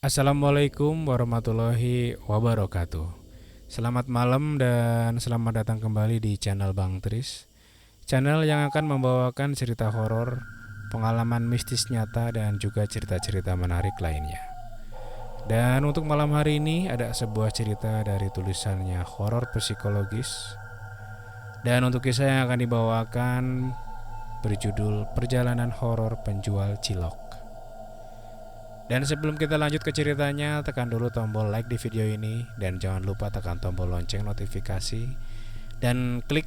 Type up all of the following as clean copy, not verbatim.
Assalamualaikum warahmatullahi wabarakatuh. Selamat malam dan selamat datang kembali di channel Bang Tris. Channel yang akan membawakan cerita horor, pengalaman mistis nyata dan juga cerita-cerita menarik lainnya. Dan untuk malam hari ini ada sebuah cerita dari tulisannya horor psikologis. Dan untuk kisah yang akan dibawakan berjudul Perjalanan Horor Penjual Cilok. Dan sebelum kita lanjut ke ceritanya, tekan dulu tombol like di video ini dan jangan lupa tekan tombol lonceng notifikasi dan klik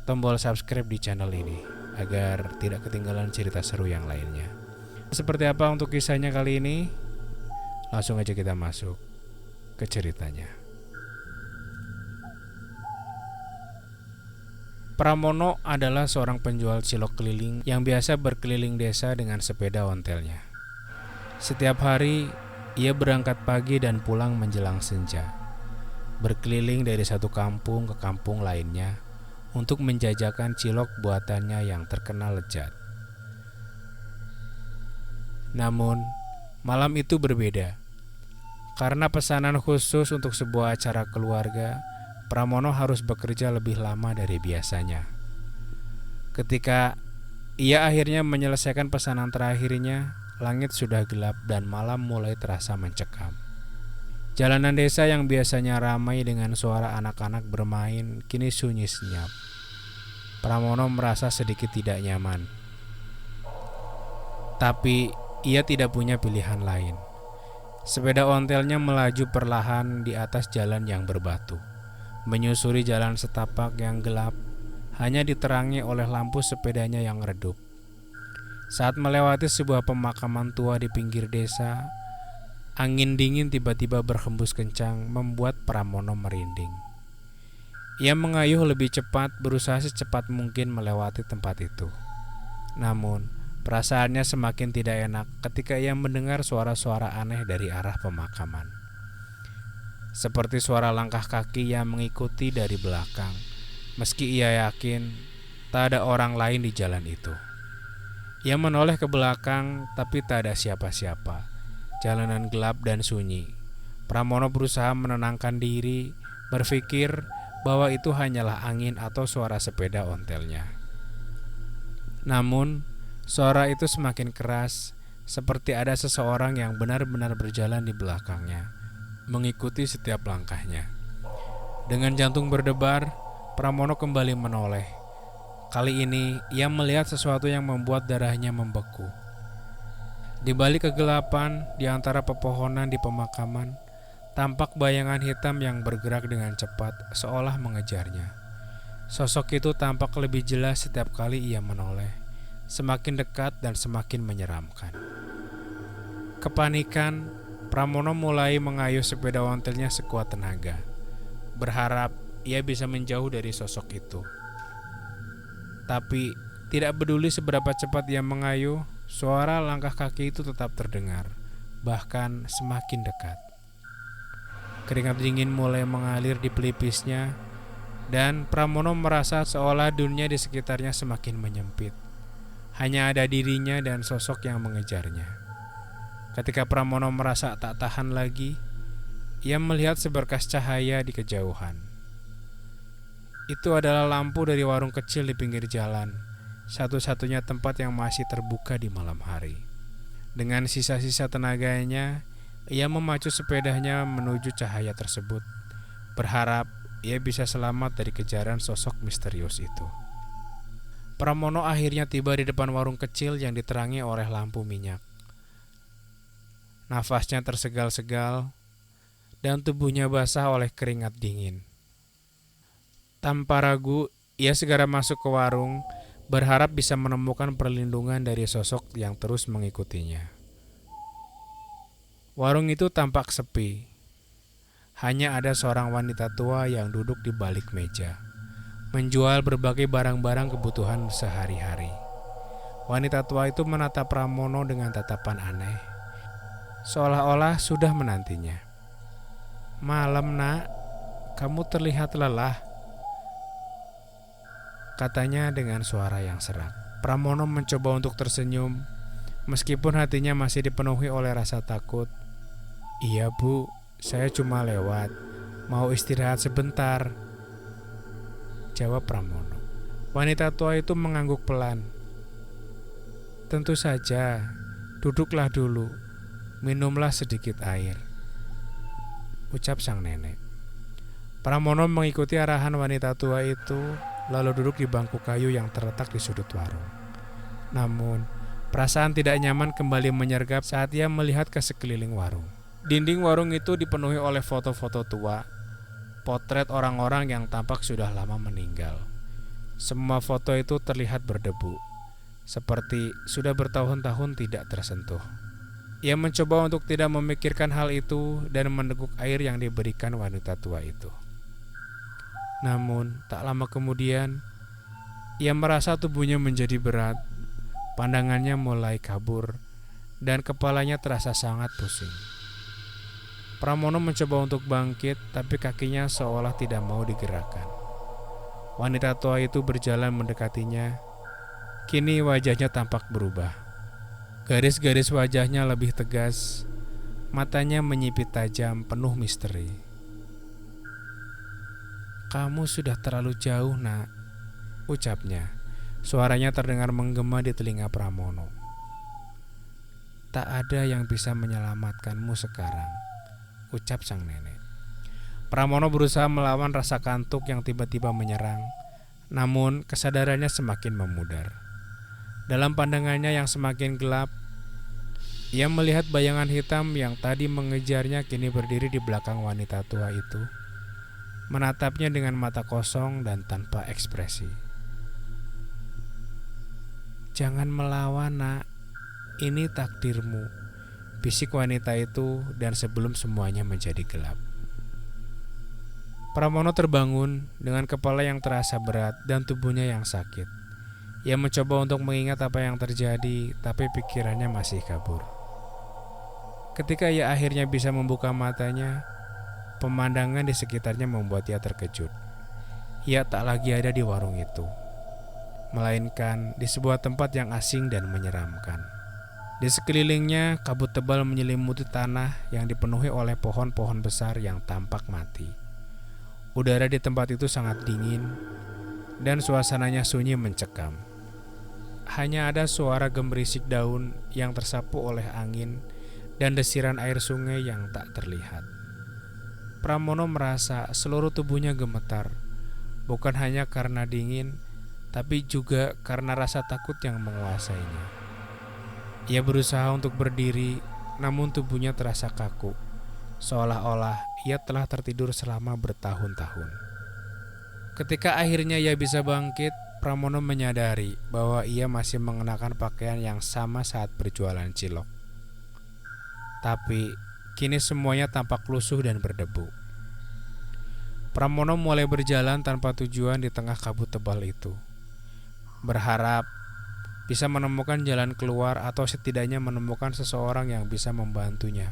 tombol subscribe di channel ini agar tidak ketinggalan cerita seru yang lainnya. Seperti apa untuk kisahnya kali ini? Langsung aja kita masuk ke ceritanya. Pramono adalah seorang penjual cilok keliling yang biasa berkeliling desa dengan sepeda ontelnya. Setiap hari, ia berangkat pagi dan pulang menjelang senja, berkeliling dari satu kampung ke kampung lainnya untuk menjajakan cilok buatannya yang terkenal lezat. Namun, malam itu berbeda. Karena pesanan khusus untuk sebuah acara keluarga, Pramono harus bekerja lebih lama dari biasanya. Ketika ia akhirnya menyelesaikan pesanan terakhirnya, langit sudah gelap dan malam mulai terasa mencekam. Jalanan desa yang biasanya ramai dengan suara anak-anak bermain kini sunyi senyap. Pramono merasa sedikit tidak nyaman. Tapi ia tidak punya pilihan lain. Sepeda ontelnya melaju perlahan di atas jalan yang berbatu, menyusuri jalan setapak yang gelap, hanya diterangi oleh lampu sepedanya yang redup. Saat melewati sebuah pemakaman tua di pinggir desa, angin dingin tiba-tiba berhembus kencang membuat Pramono merinding. Ia mengayuh lebih cepat, berusaha secepat mungkin melewati tempat itu. Namun, perasaannya semakin tidak enak ketika ia mendengar suara-suara aneh dari arah pemakaman. Seperti suara langkah kaki yang mengikuti dari belakang, meski ia yakin tak ada orang lain di jalan itu. Ia menoleh ke belakang, tapi tak ada siapa-siapa. Jalanan gelap dan sunyi. Pramono berusaha menenangkan diri, berpikir bahwa itu hanyalah angin atau suara sepeda ontelnya. Namun, suara itu semakin keras, seperti ada seseorang yang benar-benar berjalan di belakangnya, mengikuti setiap langkahnya. Dengan jantung berdebar, Pramono kembali menoleh. Kali ini, ia melihat sesuatu yang membuat darahnya membeku. Di balik kegelapan, di antara pepohonan di pemakaman, tampak bayangan hitam yang bergerak dengan cepat, seolah mengejarnya. Sosok itu tampak lebih jelas setiap kali ia menoleh, semakin dekat dan semakin menyeramkan. Kepanikan, Pramono mulai mengayuh sepeda ontelnya sekuat tenaga, berharap ia bisa menjauh dari sosok itu. Tapi tidak peduli seberapa cepat ia mengayuh, suara langkah kaki itu tetap terdengar, bahkan semakin dekat. Keringat dingin mulai mengalir di pelipisnya, dan Pramono merasa seolah dunia di sekitarnya semakin menyempit. Hanya ada dirinya dan sosok yang mengejarnya. Ketika Pramono merasa tak tahan lagi, ia melihat seberkas cahaya di kejauhan. Itu adalah lampu dari warung kecil di pinggir jalan, satu-satunya tempat yang masih terbuka di malam hari. Dengan sisa-sisa tenaganya, ia memacu sepedanya menuju cahaya tersebut, berharap ia bisa selamat dari kejaran sosok misterius itu. Pramono akhirnya tiba di depan warung kecil yang diterangi oleh lampu minyak. Nafasnya tersegal-segal, dan tubuhnya basah oleh keringat dingin. Tanpa ragu, ia segera masuk ke warung, berharap bisa menemukan perlindungan dari sosok yang terus mengikutinya. Warung itu tampak sepi. Hanya ada seorang wanita tua yang duduk di balik meja, menjual berbagai barang-barang kebutuhan sehari-hari. Wanita tua itu menatap Pramono dengan tatapan aneh, seolah-olah sudah menantinya. "Malam, Nak, kamu terlihat lelah," katanya dengan suara yang serak. Pramono mencoba untuk tersenyum, meskipun hatinya masih dipenuhi oleh rasa takut. "Iya bu, saya cuma lewat, mau istirahat sebentar," jawab Pramono. Wanita tua itu mengangguk pelan. "Tentu saja, duduklah dulu, minumlah sedikit air," ucap sang nenek. Pramono mengikuti arahan wanita tua itu, lalu duduk di bangku kayu yang terletak di sudut warung. Namun, perasaan tidak nyaman kembali menyergap saat ia melihat ke sekeliling warung. Dinding warung itu dipenuhi oleh foto-foto tua, potret orang-orang yang tampak sudah lama meninggal. Semua foto itu terlihat berdebu, seperti sudah bertahun-tahun tidak tersentuh. Ia mencoba untuk tidak memikirkan hal itu dan meneguk air yang diberikan wanita tua itu. Namun, tak lama kemudian, ia merasa tubuhnya menjadi berat, pandangannya mulai kabur, dan kepalanya terasa sangat pusing. Pramono mencoba untuk bangkit, tapi kakinya seolah tidak mau digerakkan. Wanita tua itu berjalan mendekatinya. Kini wajahnya tampak berubah. Garis-garis wajahnya lebih tegas, matanya menyipit tajam, penuh misteri. "Kamu sudah terlalu jauh, nak," ucapnya. Suaranya terdengar menggema di telinga Pramono. "Tak ada yang bisa menyelamatkanmu sekarang," ucap sang nenek. Pramono berusaha melawan rasa kantuk yang tiba-tiba menyerang, namun kesadarannya semakin memudar. Dalam pandangannya yang semakin gelap, ia melihat bayangan hitam yang tadi mengejarnya kini berdiri di belakang wanita tua itu, menatapnya dengan mata kosong dan tanpa ekspresi. "Jangan melawan, nak. Ini takdirmu," bisik wanita itu, dan sebelum semuanya menjadi gelap. Pramono terbangun dengan kepala yang terasa berat dan tubuhnya yang sakit. Ia mencoba untuk mengingat apa yang terjadi, tapi pikirannya masih kabur. Ketika ia akhirnya bisa membuka matanya, pemandangan di sekitarnya membuat ia terkejut. Ia tak lagi ada di warung itu, melainkan di sebuah tempat yang asing dan menyeramkan. Di sekelilingnya, kabut tebal menyelimuti tanah yang dipenuhi oleh pohon-pohon besar yang tampak mati. Udara di tempat itu sangat dingin, dan suasananya sunyi mencekam. Hanya ada suara gemerisik daun yang tersapu oleh angin dan desiran air sungai yang tak terlihat. Pramono merasa seluruh tubuhnya gemetar, bukan hanya karena dingin, tapi juga karena rasa takut yang menguasainya. Ia berusaha untuk berdiri, namun tubuhnya terasa kaku, seolah-olah ia telah tertidur selama bertahun-tahun. Ketika akhirnya ia bisa bangkit, Pramono menyadari bahwa ia masih mengenakan pakaian yang sama saat berjualan cilok. Tapi kini semuanya tampak lusuh dan berdebu. Pramono mulai berjalan tanpa tujuan di tengah kabut tebal itu, berharap bisa menemukan jalan keluar atau setidaknya menemukan seseorang yang bisa membantunya.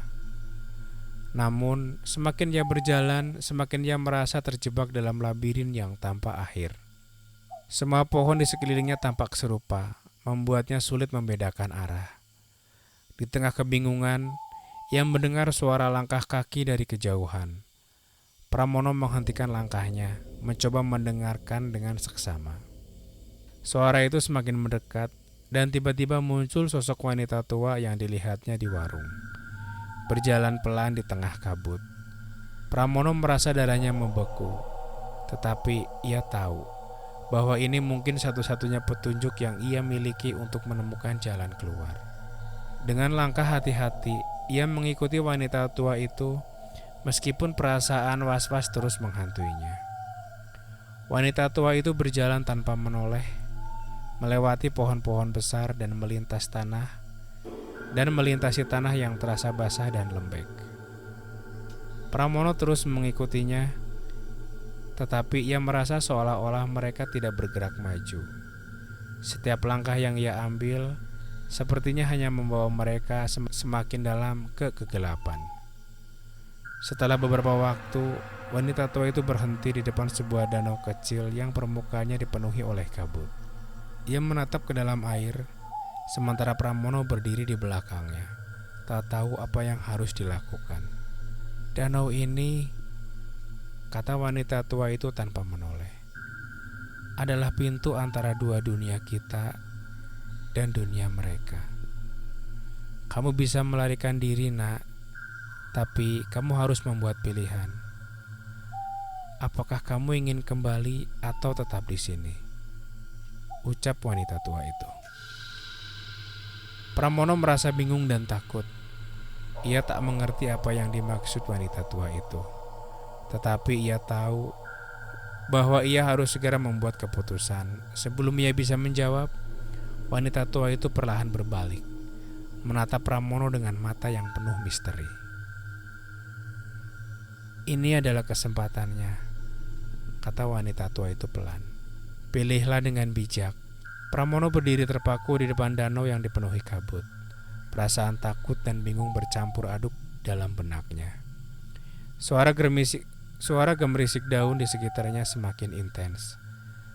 Namun, semakin ia berjalan, semakin ia merasa terjebak dalam labirin yang tanpa akhir. Semua pohon di sekelilingnya tampak serupa, membuatnya sulit membedakan arah. Di tengah kebingungan, ia mendengar suara langkah kaki dari kejauhan. Pramono menghentikan langkahnya, mencoba mendengarkan dengan seksama. Suara itu semakin mendekat, dan tiba-tiba muncul sosok wanita tua yang dilihatnya di warung, berjalan pelan di tengah kabut. Pramono merasa darahnya membeku, tetapi ia tahu bahwa ini mungkin satu-satunya petunjuk yang ia miliki untuk menemukan jalan keluar. Dengan langkah hati-hati, ia mengikuti wanita tua itu meskipun perasaan was-was terus menghantuinya. Wanita tua itu berjalan tanpa menoleh, melewati pohon-pohon besar dan melintasi tanah yang terasa basah dan lembek. Pramono terus mengikutinya, tetapi ia merasa seolah-olah mereka tidak bergerak maju. Setiap langkah yang ia ambil sepertinya hanya membawa mereka semakin dalam ke kegelapan. Setelah beberapa waktu, wanita tua itu berhenti di depan sebuah danau kecil yang permukaannya dipenuhi oleh kabut. Ia menatap ke dalam air, sementara Pramono berdiri di belakangnya, tak tahu apa yang harus dilakukan. Danau ini, kata wanita tua itu tanpa menoleh, adalah pintu antara dua dunia kita dan dunia mereka. Kamu bisa melarikan diri, nak, tapi kamu harus membuat pilihan. Apakah kamu ingin kembali atau tetap di sini? Ucap wanita tua itu. Pramono merasa bingung dan takut. Ia tak mengerti apa yang dimaksud wanita tua itu. Tetapi ia tahu bahwa ia harus segera membuat keputusan. Sebelum ia bisa menjawab, wanita tua itu perlahan berbalik, menatap Pramono dengan mata yang penuh misteri. Ini adalah kesempatannya, kata wanita tua itu pelan. Pilihlah dengan bijak. Pramono berdiri terpaku di depan danau yang dipenuhi kabut. Perasaan takut dan bingung bercampur aduk dalam benaknya. Suara gemerisik daun di sekitarnya semakin intens,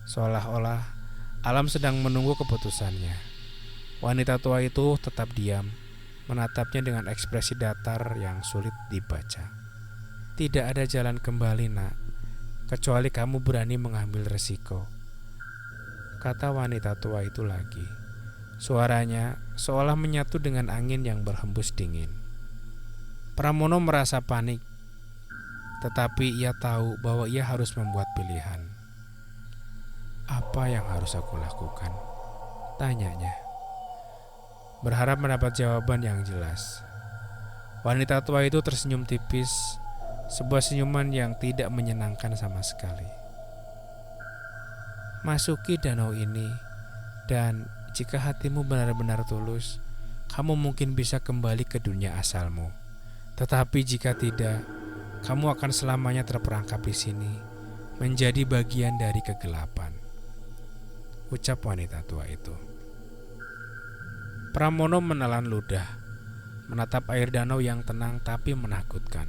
seolah-olah alam sedang menunggu keputusannya. Wanita tua itu tetap diam, menatapnya dengan ekspresi datar yang sulit dibaca. Tidak ada jalan kembali, nak, kecuali kamu berani mengambil resiko, kata wanita tua itu lagi. Suaranya seolah menyatu dengan angin yang berhembus dingin. Pramono merasa panik, tetapi ia tahu bahwa ia harus membuat pilihan. Apa yang harus aku lakukan? Tanyanya, berharap mendapat jawaban yang jelas. Wanita tua itu tersenyum tipis, sebuah senyuman yang tidak menyenangkan sama sekali. Masuki danau ini, dan jika hatimu benar-benar tulus, kamu mungkin bisa kembali ke dunia asalmu. Tetapi jika tidak, kamu akan selamanya terperangkap di sini, menjadi bagian dari kegelapan, ucap wanita tua itu. Pramono menelan ludah, menatap air danau yang tenang tapi menakutkan.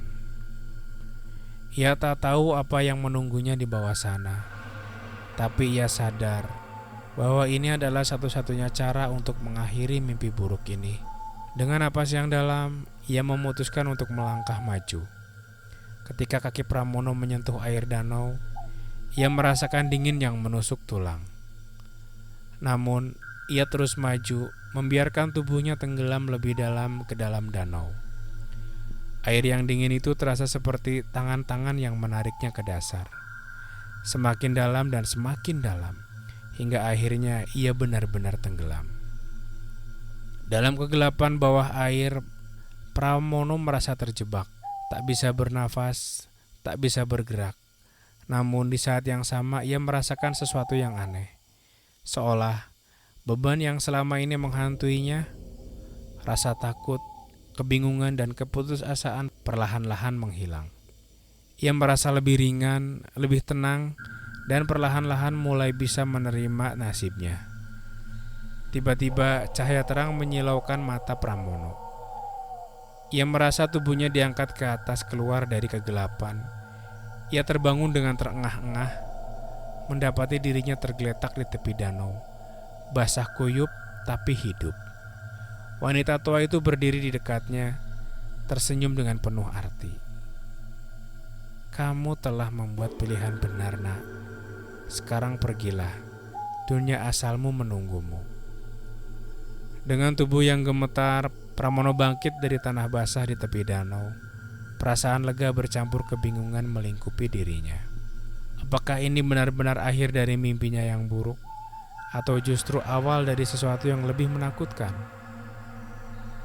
Ia tak tahu apa yang menunggunya di bawah sana, tapi ia sadar bahwa ini adalah satu-satunya cara untuk mengakhiri mimpi buruk ini. Dengan napas yang dalam, ia memutuskan untuk melangkah maju. Ketika kaki Pramono menyentuh air danau, ia merasakan dingin yang menusuk tulang. Namun, ia terus maju, membiarkan tubuhnya tenggelam lebih dalam ke dalam danau. Air yang dingin itu terasa seperti tangan-tangan yang menariknya ke dasar. Semakin dalam dan semakin dalam, hingga akhirnya ia benar-benar tenggelam. Dalam kegelapan bawah air, Pramono merasa terjebak, tak bisa bernafas, tak bisa bergerak. Namun di saat yang sama ia merasakan sesuatu yang aneh. Seolah beban yang selama ini menghantuinya, rasa takut, kebingungan dan keputusasaan perlahan-lahan menghilang. Ia merasa lebih ringan, lebih tenang, dan perlahan-lahan mulai bisa menerima nasibnya. Tiba-tiba cahaya terang menyilaukan mata Pramono. Ia merasa tubuhnya diangkat ke atas keluar dari kegelapan. Ia terbangun dengan terengah-engah, mendapati dirinya tergeletak di tepi danau, basah kuyup tapi hidup. Wanita tua itu berdiri di dekatnya, tersenyum dengan penuh arti. Kamu telah membuat pilihan benar, nak. Sekarang pergilah, dunia asalmu menunggumu. Dengan tubuh yang gemetar, Pramono bangkit dari tanah basah di tepi danau. Perasaan lega bercampur kebingungan melingkupi dirinya. Apakah ini benar-benar akhir dari mimpinya yang buruk, atau justru awal dari sesuatu yang lebih menakutkan?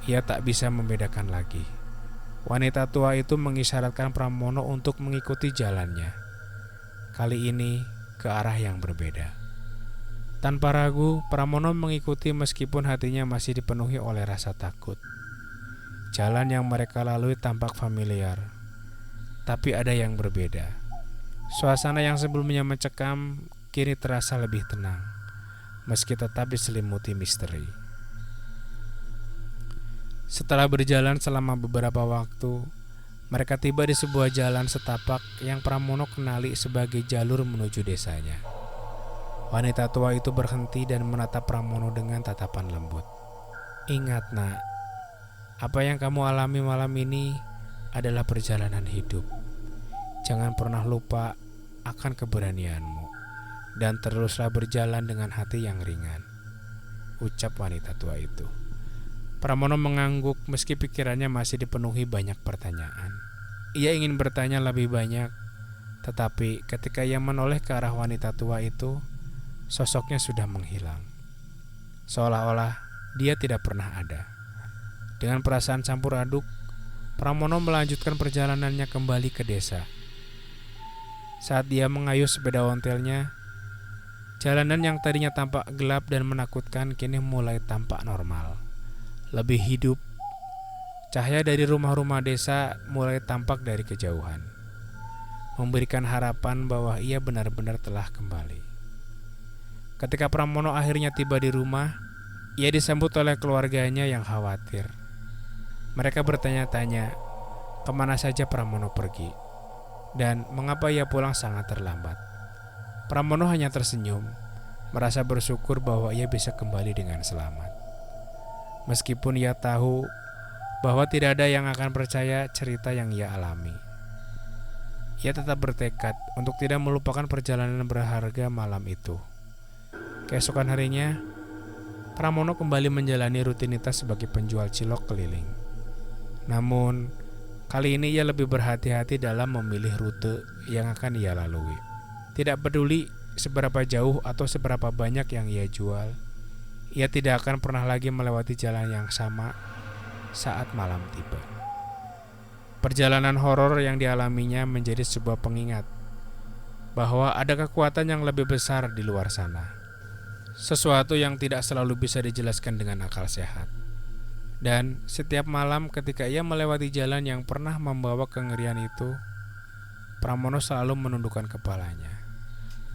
Ia tak bisa membedakan lagi. Wanita tua itu mengisyaratkan Pramono untuk mengikuti jalannya. Kali ini ke arah yang berbeda. Tanpa ragu, Pramono mengikuti meskipun hatinya masih dipenuhi oleh rasa takut. Jalan yang mereka lalui tampak familiar, tapi ada yang berbeda. Suasana yang sebelumnya mencekam kini terasa lebih tenang, meski tetap diselimuti misteri. Setelah berjalan selama beberapa waktu, mereka tiba di sebuah jalan setapak yang Pramono kenali sebagai jalur menuju desanya. Wanita tua itu berhenti dan menatap Pramono dengan tatapan lembut. Ingat, nak, apa yang kamu alami malam ini adalah perjalanan hidup. Jangan pernah lupa akan keberanianmu dan teruslah berjalan dengan hati yang ringan, ucap wanita tua itu. Pramono mengangguk meski pikirannya masih dipenuhi banyak pertanyaan. Ia ingin bertanya lebih banyak, tetapi ketika ia menoleh ke arah wanita tua itu, sosoknya sudah menghilang. Seolah-olah dia tidak pernah ada. Dengan perasaan campur aduk, Pramono melanjutkan perjalanannya kembali ke desa. Saat dia mengayuh sepeda ontelnya, jalanan yang tadinya tampak gelap dan menakutkan kini mulai tampak normal, lebih hidup. Cahaya dari rumah-rumah desa mulai tampak dari kejauhan, memberikan harapan bahwa ia benar-benar telah kembali. Ketika Pramono akhirnya tiba di rumah, ia disambut oleh keluarganya yang khawatir. Mereka bertanya-tanya kemana saja Pramono pergi dan mengapa ia pulang sangat terlambat. Pramono hanya tersenyum, merasa bersyukur bahwa ia bisa kembali dengan selamat. Meskipun ia tahu bahwa tidak ada yang akan percaya cerita yang ia alami, ia tetap bertekad untuk tidak melupakan perjalanan berharga malam itu. Keesokan harinya, Pramono kembali menjalani rutinitas sebagai penjual cilok keliling. Namun, kali ini ia lebih berhati-hati dalam memilih rute yang akan ia lalui. Tidak peduli seberapa jauh atau seberapa banyak yang ia jual, ia tidak akan pernah lagi melewati jalan yang sama saat malam tiba. Perjalanan horor yang dialaminya menjadi sebuah pengingat bahwa ada kekuatan yang lebih besar di luar sana. Sesuatu yang tidak selalu bisa dijelaskan dengan akal sehat. Dan setiap malam ketika ia melewati jalan yang pernah membawa kengerian itu, Pramono selalu menundukkan kepalanya,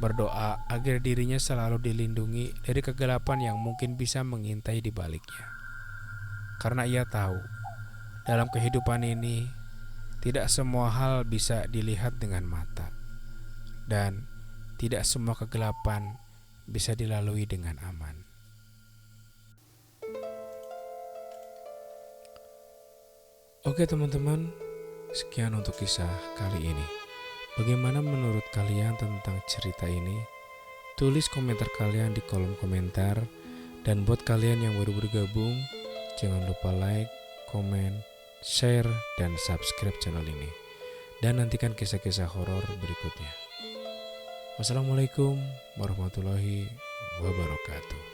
berdoa agar dirinya selalu dilindungi dari kegelapan yang mungkin bisa mengintai di baliknya. Karena ia tahu, dalam kehidupan ini, tidak semua hal bisa dilihat dengan mata, dan tidak semua kegelapan bisa dilalui dengan aman. Oke teman-teman, sekian untuk kisah kali ini. Bagaimana menurut kalian tentang cerita ini? Tulis komentar kalian di kolom komentar. Dan buat kalian yang baru bergabung, jangan lupa like, komen, share, dan subscribe channel ini. Dan nantikan kisah-kisah horor berikutnya. Wassalamualaikum warahmatullahi wabarakatuh.